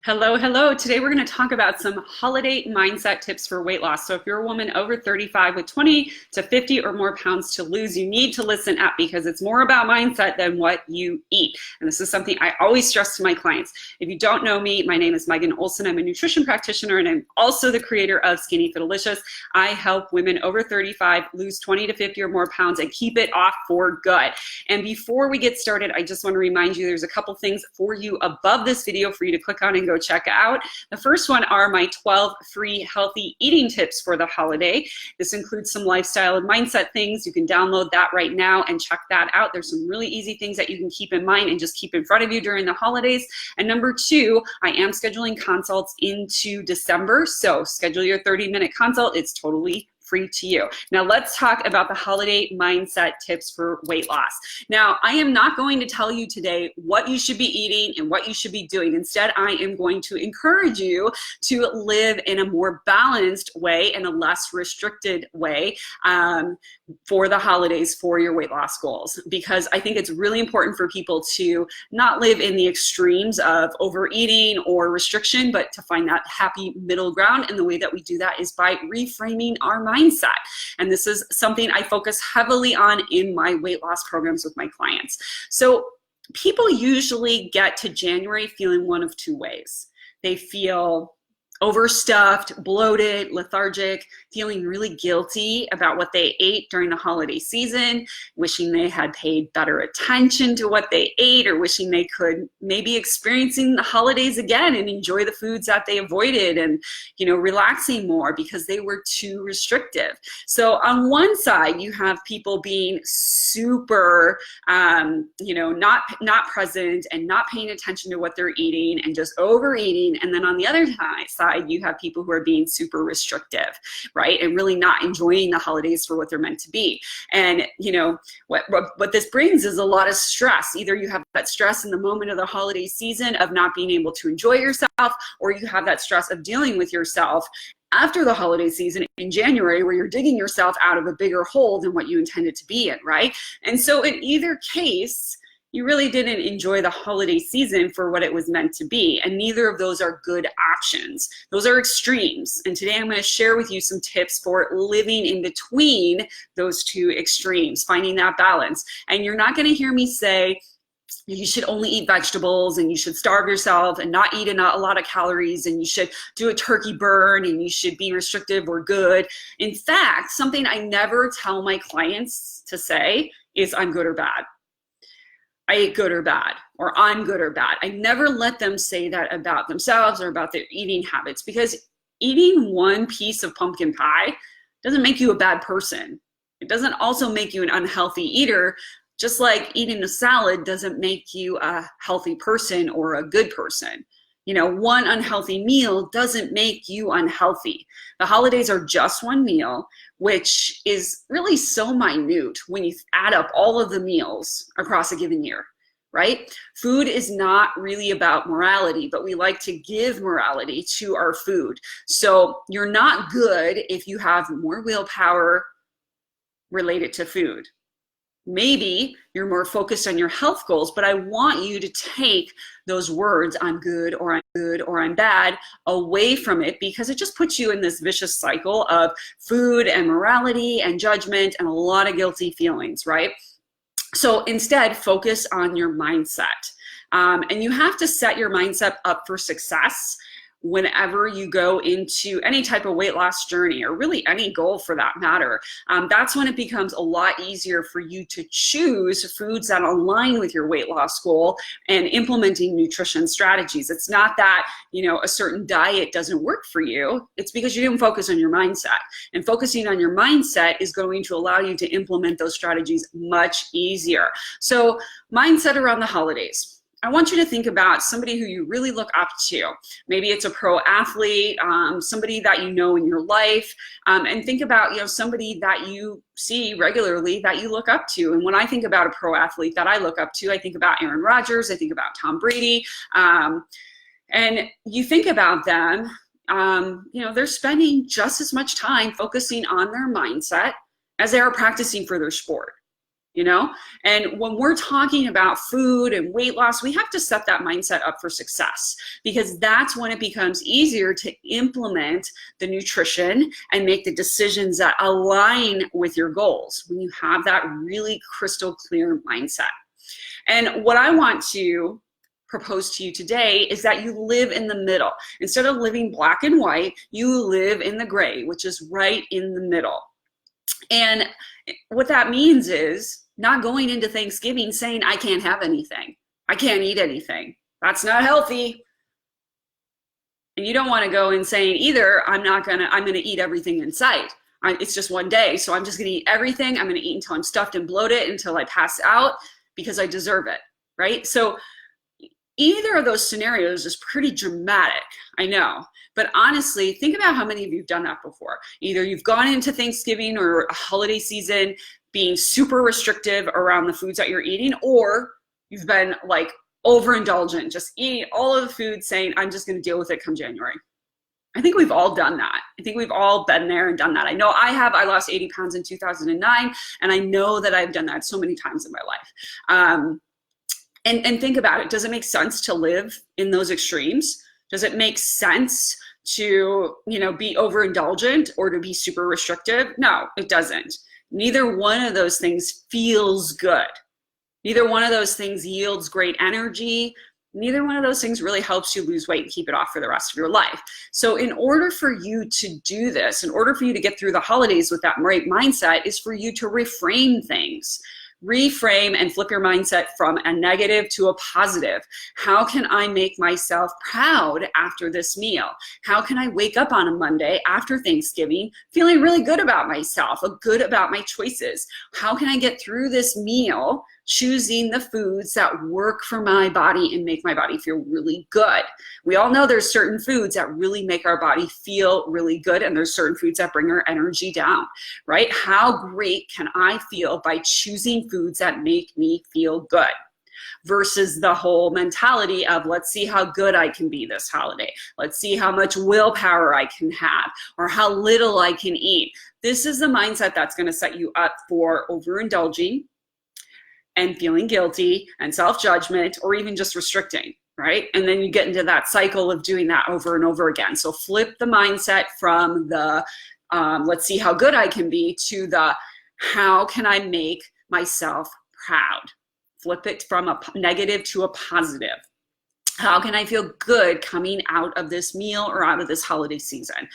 Hello, hello. Today we're going to talk about some holiday mindset tips for weight loss. So if you're a woman over 35 with 20 to 50 or more pounds to lose, you need to listen up because it's more about mindset than what you eat. And this is something I always stress to my clients. If you don't know me, my name is Megan Olson. I'm a nutrition practitioner and I'm also the creator of Skinny Fitalicious. I help women over 35 lose 20 to 50 or more pounds and keep it off for good. And before we get started, I just want to remind you there's a couple things for you above this video for you to click on and go check out. The first one are my 12 free healthy eating tips for the holiday. This includes some lifestyle and mindset things. You can download that right now and check that out. There's some really easy things that you can keep in mind and just keep in front of you during the holidays. And number two, I am scheduling consults into December. So schedule your 30-minute consult. It's totally free to you. Now let's talk about the holiday mindset tips for weight loss. Now, I am not going to tell you today what you should be eating and what you should be doing. Instead, I am going to encourage you to live in a more balanced way and a less restricted way for the holidays for your weight loss goals, because I think it's really important for people to not live in the extremes of overeating or restriction, but to find that happy middle ground. And the way that we do that is by reframing our mindset. And this is something I focus heavily on in my weight loss programs with my clients. So people usually get to January feeling one of two ways. They feel overstuffed, bloated, lethargic, feeling really guilty about what they ate during the holiday season, wishing they had paid better attention to what they ate, or wishing they could maybe experiencing the holidays again and enjoy the foods that they avoided and, relaxing more because they were too restrictive. So on one side, you have people being super, not present and not paying attention to what they're eating and just overeating. And then on the other side, you have people who are being super restrictive, right? And really not enjoying the holidays for what they're meant to be. And, what this brings is a lot of stress. Either you have that stress in the moment of the holiday season of not being able to enjoy yourself, or you have that stress of dealing with yourself after the holiday season in January, where you're digging yourself out of a bigger hole than what you intended to be in, right? And so in either case, you really didn't enjoy the holiday season for what it was meant to be. And neither of those are good options. Those are extremes. And today I'm going to share with you some tips for living in between those two extremes, finding that balance. And you're not going to hear me say, you should only eat vegetables and you should starve yourself and not eat a lot of calories and you should do a turkey burn and you should be restrictive or good. In fact, something I never tell my clients to say is I'm good or bad. I ate good or bad, or I'm good or bad. I never let them say that about themselves or about their eating habits, because eating one piece of pumpkin pie doesn't make you a bad person. It doesn't also make you an unhealthy eater, just like eating a salad doesn't make you a healthy person or a good person. One unhealthy meal doesn't make you unhealthy. The holidays are just one meal, which is really so minute when you add up all of the meals across a given year, right? Food is not really about morality, but we like to give morality to our food. So you're not good if you have more willpower related to food. Maybe you're more focused on your health goals, but I want you to take those words, I'm good or I'm bad, away from it, because it just puts you in this vicious cycle of food and morality and judgment and a lot of guilty feelings, right? So instead, focus on your mindset. And you have to set your mindset up for success whenever you go into any type of weight loss journey, or really any goal for that matter. That's when it becomes a lot easier for you to choose foods that align with your weight loss goal and implementing nutrition strategies. It's not that, a certain diet doesn't work for you. It's because you didn't focus on your mindset. And focusing on your mindset is going to allow you to implement those strategies much easier. So mindset around the holidays. I want you to think about somebody who you really look up to. Maybe it's a pro athlete, somebody that you know in your life, and think about somebody that you see regularly that you look up to. And when I think about a pro athlete that I look up to, I think about Aaron Rodgers, I think about Tom Brady, and you think about them, they're spending just as much time focusing on their mindset as they are practicing for their sport. you know? And when we're talking about food and weight loss, we have to set that mindset up for success, because that's when it becomes easier to implement the nutrition and make the decisions that align with your goals when you have that really crystal clear mindset. And what I want to propose to you today is that you live in the middle. Instead of living black and white, you live in the gray, which is right in the middle. And what that means is not going into Thanksgiving saying, I can't have anything. I can't eat anything. That's not healthy. And you don't want to go in saying either, I'm going to eat everything in sight. It's just one day, so I'm just going to eat everything. I'm going to eat until I'm stuffed and bloated, until I pass out, because I deserve it, right? So either of those scenarios is pretty dramatic, I know. But honestly, think about how many of you have done that before. Either you've gone into Thanksgiving or a holiday season being super restrictive around the foods that you're eating, or you've been like overindulgent, just eating all of the food, saying, I'm just going to deal with it come January. I think we've all done that. I think we've all been there and done that. I know I have. I lost 80 pounds in 2009, and I know that I've done that so many times in my life. And think about it. Does it make sense to live in those extremes? Does it make sense to, be overindulgent or to be super restrictive? No, it doesn't. Neither one of those things feels good. Neither one of those things yields great energy. Neither one of those things really helps you lose weight and keep it off for the rest of your life. So in order for you to do this, in order for you to get through the holidays with that right mindset, is for you to reframe things. Reframe and flip your mindset from a negative to a positive. How can I make myself proud after this meal? How can I wake up on a Monday after Thanksgiving feeling really good about myself, good about my choices? How can I get through this meal choosing the foods that work for my body and make my body feel really good? We all know there's certain foods that really make our body feel really good, and there's certain foods that bring our energy down, right? How great can I feel by choosing foods that make me feel good? Versus the whole mentality of, let's see how good I can be this holiday. Let's see how much willpower I can have, or how little I can eat. This is the mindset that's going to set you up for overindulging and feeling guilty and self-judgment, or even just restricting, right? And then you get into that cycle of doing that over and over again. So flip the mindset from the let's see how good I can be to the how can I make myself proud? Flip it from a negative to a positive. How can I feel good coming out of this meal or out of this holiday season?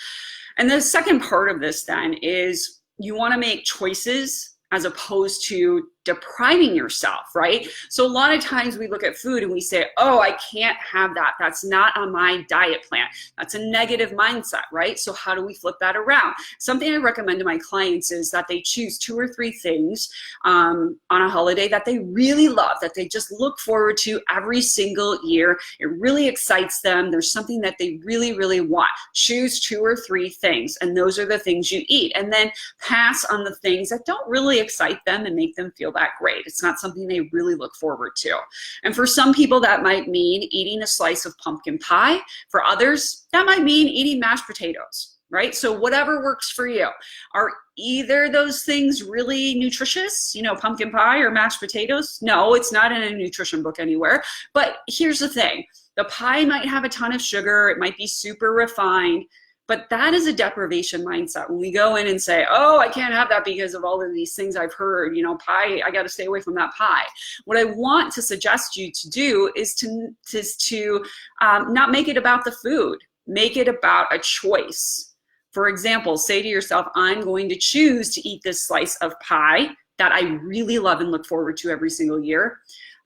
And the second part of this then is you want to make choices as opposed to depriving yourself, right? So a lot of times we look at food and we say, oh, I can't have that. That's not on my diet plan. That's a negative mindset, right? So how do we flip that around? Something I recommend to my clients is that they choose 2 or 3 things on a holiday that they really love, that they just look forward to every single year. It really excites them. There's something that they really, really want. Choose 2 or 3 things, and those are the things you eat. And then pass on the things that don't really excite them and make them feel that great. It's not something they really look forward to. And for some people, that might mean eating a slice of pumpkin pie. For others, that might mean eating mashed potatoes, right? So whatever works for you. Are either those things really nutritious, pumpkin pie or mashed potatoes? No, it's not in a nutrition book anywhere. But here's the thing. The pie might have a ton of sugar. It might be super refined. But that is a deprivation mindset. When we go in and say, oh, I can't have that because of all of these things I've heard, pie, I got to stay away from that pie. What I want to suggest you to do is to not make it about the food. Make it about a choice. For example, say to yourself, I'm going to choose to eat this slice of pie that I really love and look forward to every single year.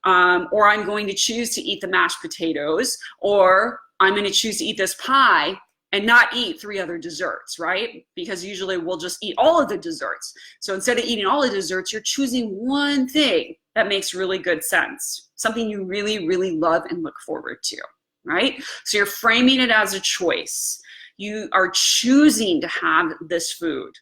Or I'm going to choose to eat the mashed potatoes, or I'm going to choose to eat this pie and not eat 3 other desserts, right? Because usually we'll just eat all of the desserts. So instead of eating all the desserts, you're choosing one thing that makes really good sense, something you really, really love and look forward to, right? So you're framing it as a choice. You are choosing to have this food.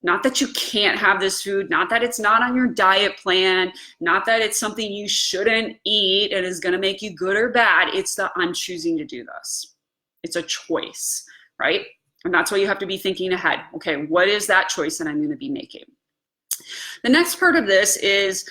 Not that you can't have this food, not that it's not on your diet plan, not that it's something you shouldn't eat and is gonna make you good or bad. It's that I'm choosing to do this. It's a choice, right? And that's why you have to be thinking ahead. Okay, what is that choice that I'm going to be making? The next part of this is,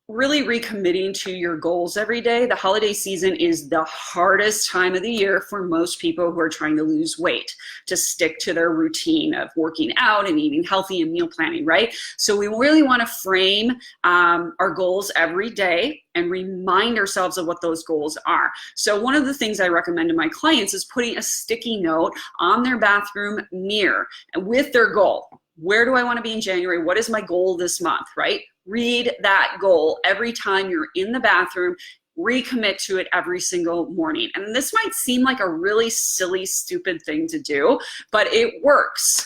really recommitting to your goals every day. The holiday season is the hardest time of the year for most people who are trying to lose weight, to stick to their routine of working out and eating healthy and meal planning, right? So we really want to frame our goals every day and remind ourselves of what those goals are. So one of the things I recommend to my clients is putting a sticky note on their bathroom mirror with their goal. Where do I want to be in January? What is my goal this month, right? Read that goal every time you're in the bathroom. Recommit to it every single morning. And this might seem like a really silly, stupid thing to do, but it works.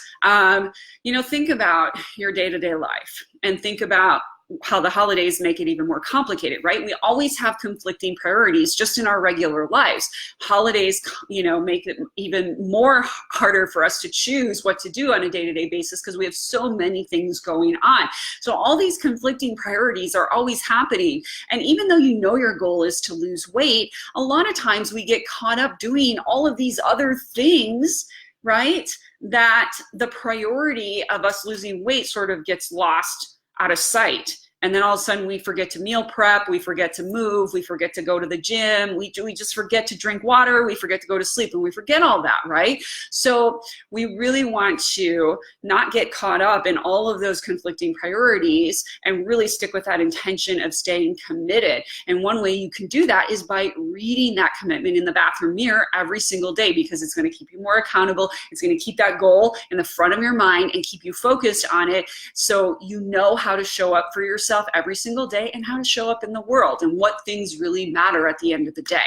Think about your day-to-day life and think about how the holidays make it even more complicated, right? We always have conflicting priorities just in our regular lives. Holidays, make it even more harder for us to choose what to do on a day-to-day basis because we have so many things going on. So all these conflicting priorities are always happening. And even though your goal is to lose weight, a lot of times we get caught up doing all of these other things, right? That the priority of us losing weight sort of gets lost out of sight. And then all of a sudden we forget to meal prep, we forget to move, we forget to go to the gym, we just forget to drink water, we forget to go to sleep, and we forget all that, right? So we really want to not get caught up in all of those conflicting priorities and really stick with that intention of staying committed. And one way you can do that is by reading that commitment in the bathroom mirror every single day, because it's going to keep you more accountable. It's going to keep that goal in the front of your mind and keep you focused on it, so you know how to show up for yourself every single day and how to show up in the world and what things really matter at the end of the day.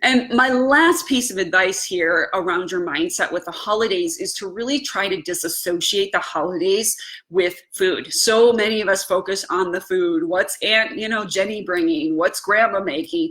And my last piece of advice here around your mindset with the holidays is to really try to disassociate the holidays with food. So many of us focus on the food. What's Aunt, Jenny bringing? What's Grandma making?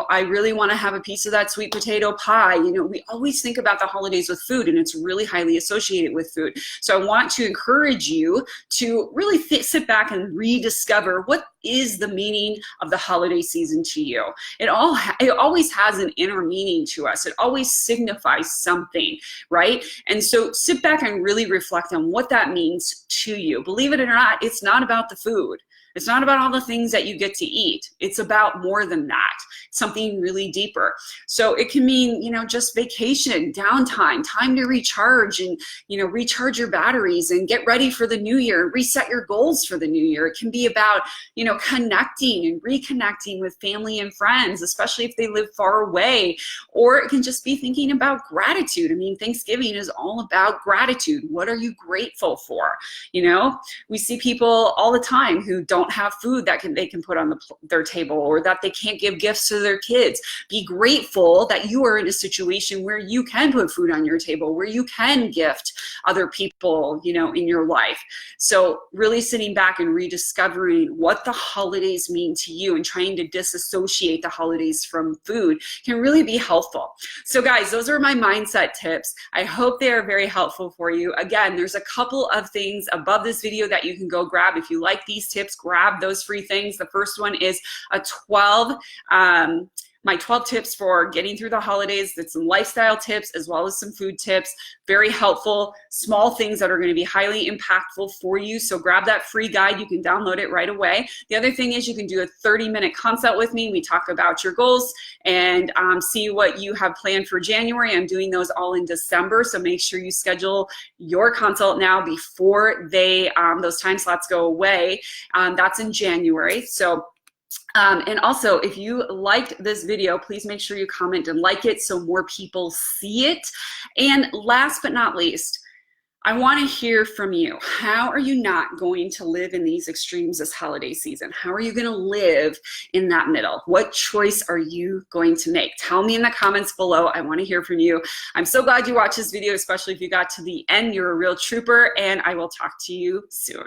I really want to have a piece of that sweet potato pie. We always think about the holidays with food, and it's really highly associated with food. So I want to encourage you to really sit back and rediscover what is the meaning of the holiday season to you. It always has an inner meaning to us. It always signifies something, right? And so sit back and really reflect on what that means to you. Believe it or not, it's not about the food. It's not about all the things that you get to eat. It's about more than that, something really deeper. So it can mean, just vacation, downtime, time to recharge and, recharge your batteries and get ready for the new year, reset your goals for the new year. It can be about, connecting and reconnecting with family and friends, especially if they live far away. Or it can just be thinking about gratitude. Thanksgiving is all about gratitude. What are you grateful for? We see people all the time who don't have food that they can put on their table, or that they can't give gifts to their kids. Be grateful that you are in a situation where you can put food on your table, where you can gift other people, in your life. So really sitting back and rediscovering what the holidays mean to you and trying to disassociate the holidays from food can really be helpful. So guys, those are my mindset tips. I hope they are very helpful for you. Again, there's a couple of things above this video that you can go grab. If you like these tips, grab those free things. The first one is my 12 tips for getting through the holidays. That's some lifestyle tips as well as some food tips. Very helpful, small things that are going to be highly impactful for you. So grab that free guide. You can download it right away. The other thing is you can do a 30-minute consult with me. We talk about your goals and see what you have planned for January. I'm doing those all in December, so make sure you schedule your consult now before those time slots go away. That's in January. So and also, if you liked this video, please make sure you comment and like it so more people see it. And last but not least, I want to hear from you. How are you not going to live in these extremes this holiday season? How are you going to live in that middle? What choice are you going to make? Tell me in the comments below. I want to hear from you. I'm so glad you watched this video, especially if you got to the end. You're a real trooper, and I will talk to you soon.